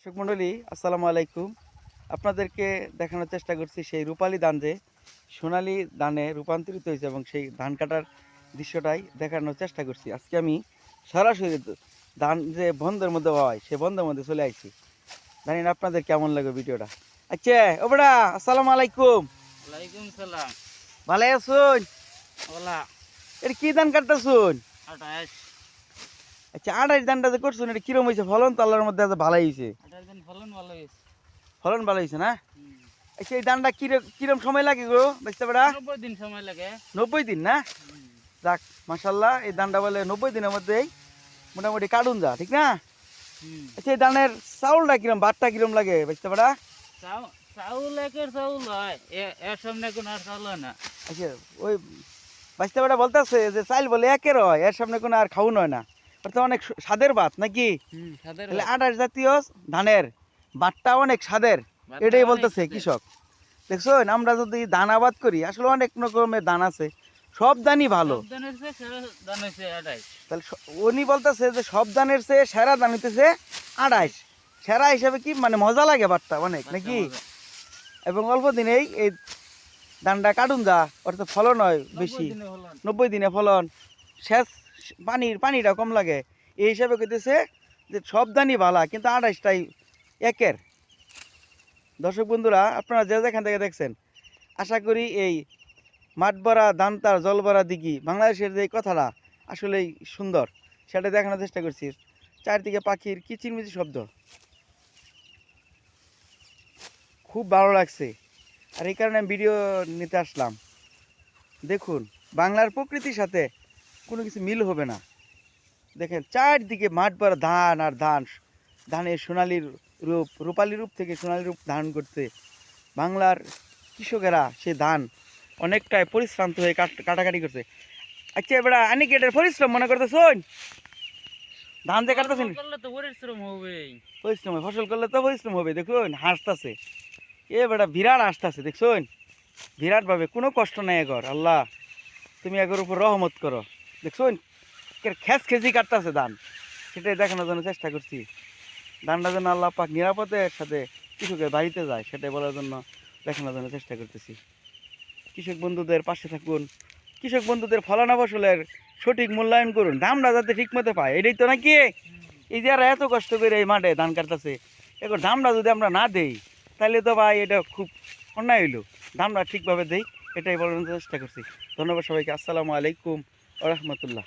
দর্শক মণ্ডলী আসসালামু আলাইকুম। আপনাদেরকে দেখানোর চেষ্টা করছি সেই রূপালী ধান যে সোনালী ধানে রূপান্তরিত হয়েছে এবং সেই ধান কাটার দৃশ্যটাই দেখানোর চেষ্টা করছি। আজকে আমি সরাসরি ধান যে বন্ধের মধ্যে হয় সেই বন্ধের মধ্যে চলে আসছি। জানি না আপনাদের কেমন লাগে ভিডিওটা। আচ্ছা ও বেটা আসসালামু আলাইকুম। ওয়ালাইকুম সালাম। ভালো আছুন? ওলা এটা কি ধান কাটতেছুন? 28 আচ্ছা 28 ধানটা যে করছুন এটা কিরম হয়েছে? ফলন তো আল্লাহর মধ্যে ভালোই হয়েছে। 28 দিন ফলন ভালো হয়েছে। ফলন ভালো হয়েছে না? আচ্ছা এই ধানটা কিরম সময় লাগে গো বেচতে বেটা? 90 দিন সময় লাগে। 90 দিন না? যাক মাশাআল্লাহ এই ধানটা বলে 90 দিনের মধ্যেই মোটামুটি কাটুন যা ঠিক না? আচ্ছা এই ধানের চাউলটা কিরম বাটটা কিরম লাগে বেচতে বেটা? চাউল একের চাউল হয়, এর সামনে কোনো আর চাউল হয় না। আচ্ছা ওই বেচতে বেটা বলতেছে যে চাইল বলে একের হয় এর সামনে কোনো আর খাওয়ানো হয় না, অর্থাৎ অনেক স্বাদের ভাত নাকি? তাহলে 28 জাতীয় ধানের বাটটা অনেক স্বাদের, এটাই বলতেছে কৃষক। দেখছো আমরা যদি ধান আবাদ করি আসলে অনেক রকমের ধান আছে, সব ধানই ভালো। তাহলে উনি বলতেছে যে সব ধানের চেয়ে সেরা ধান হইতেছে 28। সেরা হিসাবে কি মানে মজা লাগে বাটটা অনেক নাকি? এবং অল্প দিনেই এই ধানটা কাটুন যা, অর্থাৎ ফলন হয় বেশি, 90 দিনে ফলন, সেচ পানিটা কম লাগে, এই হিসাবে কইতেছে যে সব ধানই ভালো কিন্তু 28টাই একের। দর্শক বন্ধুরা আপনারা যে যেখান থেকে দেখছেন আশা করি এই মাঠ ভরা ধান তার জল ভরা দিঘি বাংলাদেশের যে কথাটা আসলেই সুন্দর সেটা দেখানোর চেষ্টা করছি। চারদিকে পাখির কিচিরমিচির শব্দ, খুব ভালো লাগছে, আর এই কারণে আমি ভিডিও নিতে আসলাম। দেখুন বাংলার প্রকৃতির সাথে কোনো কিছু মিল হবে না। দেখেন চারদিকে মাঠ ভরা ধান আর ধান, ধানের সোনালির রূপ, রূপালী রূপ থেকে সোনালি রূপ ধারণ করতে বাংলার কৃষকেরা সে ধান অনেকটাই পরিশ্রান্ত হয়ে কাটাকাটি করছে। আচ্ছা এবার আনি কি এটার পরিশ্রম মনে করতেছুন? ধান যে কাটতেছেন পরিশ্রম হবে, পরিশ্রম হয়, ফসল করলে তো পরিশ্রম হবে। দেখুন হাসতেছে, এ বেটা বিরাট হাসতেছে, দেখছুন বিরাট ভাবে, কোনো কষ্ট নাই এগর। আল্লাহ তুমি এগর উপর রহমত করো। দেখছুন খেস খেজি কাটতেছে ধান, সেটাই দেখানোর জন্য চেষ্টা করছি। ধানটা যেন আল্লাহ পাক নিরাপদের সাথে কৃষকের বাড়িতে যায় সেটাই বলার জন্য দেখানোর জন্য চেষ্টা করতেছি। কৃষক বন্ধুদের পাশে থাকুন, কৃষক বন্ধুদের ফলানো ফসলের সঠিক মূল্যায়ন করুন, দামটা যাতে ঠিক মতো পায়, এটাই তো নাকি? এই যে আর এত কষ্ট করে এই মাঠে ধান কাটতেছে, এবার দামটা যদি আমরা না দেই তাহলে তো ভাই এটা খুব অন্যায় হইলো। দামটা ঠিকভাবে দেই এটাই বলার চেষ্টা করছি। ধন্যবাদ সবাইকে। আসসালামু আলাইকুম ওয়া রাহমাতুল্লাহ।